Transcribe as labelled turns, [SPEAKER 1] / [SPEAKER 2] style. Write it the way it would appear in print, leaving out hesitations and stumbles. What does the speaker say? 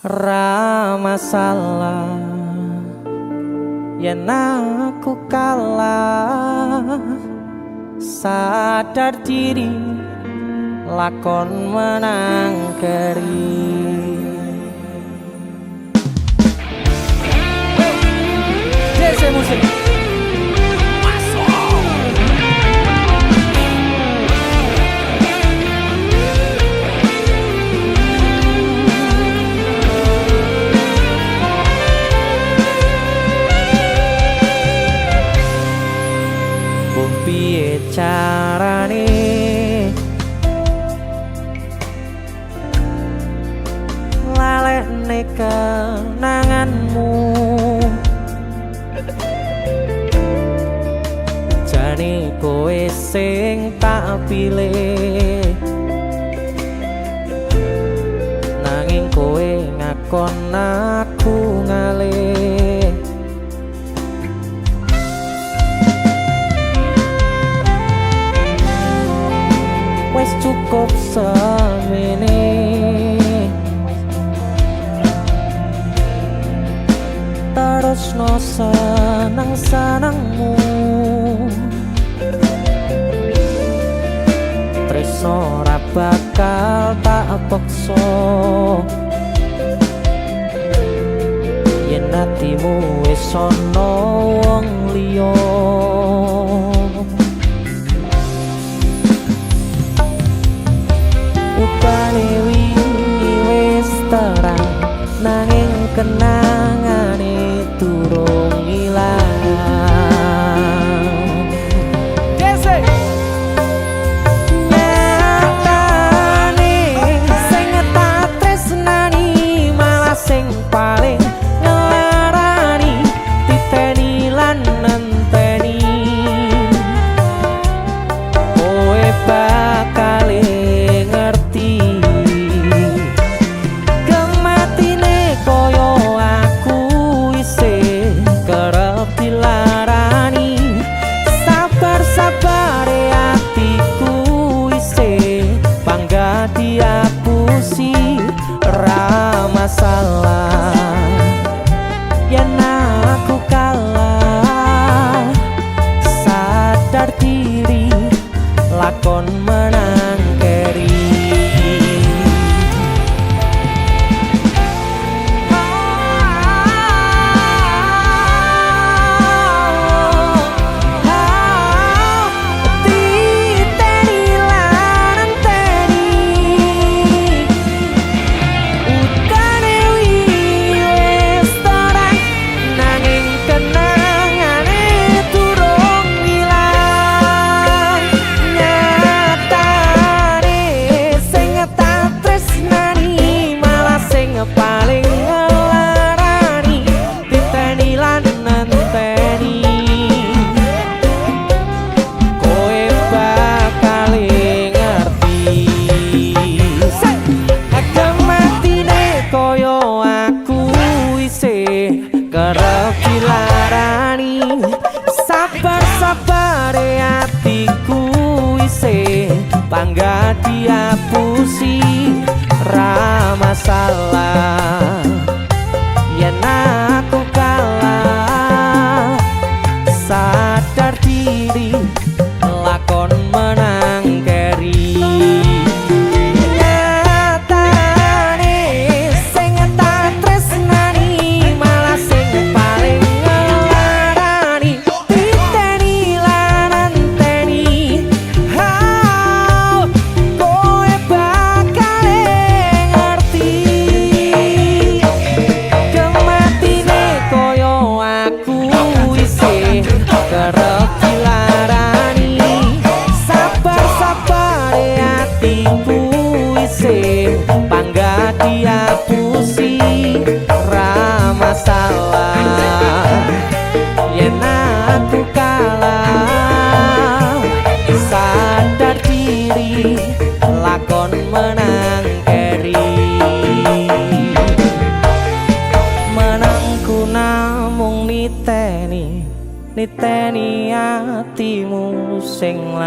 [SPEAKER 1] Ra masalah yen aku kalah, sadar diri lakon menang keri. Desa musik piye carane lalekne kenanganmu, jane kowe sing tak pilih, nanging kowe ngakon aku ngalih. Wes cukup semene, terus no seneng-senengmu, tresno ra bakal tak paksa yen atimu wis ana wong liya. Upane wingi wis terang, nanging kenangane durung ilang. Dese nyatane sing tak tresnani malah sing paling ngelarani, titeni lan nenteni kowe bakal diapusi. Ra masalah yen aku kalah, sadar diri lakon menang keri. Paling ngelarani, titeni lan nenteni kowe bakal ngerti. Kematine koyo aku isih kerep dilarani, sabar-sabare atiku isih bangga diapusi. Ra masalah yen aku kalah, sadar diri lakon menang keri. Nyatane sing tak tresnani malah sing paling ngelarani, titeni lan nenteni kowe bakal kerep dilarani, sabar-sabare atiku isih bangga diapusi. Ra masalah yen aku kalah, sadar diri lakon menang keri. Menangku namung niteni atimu sing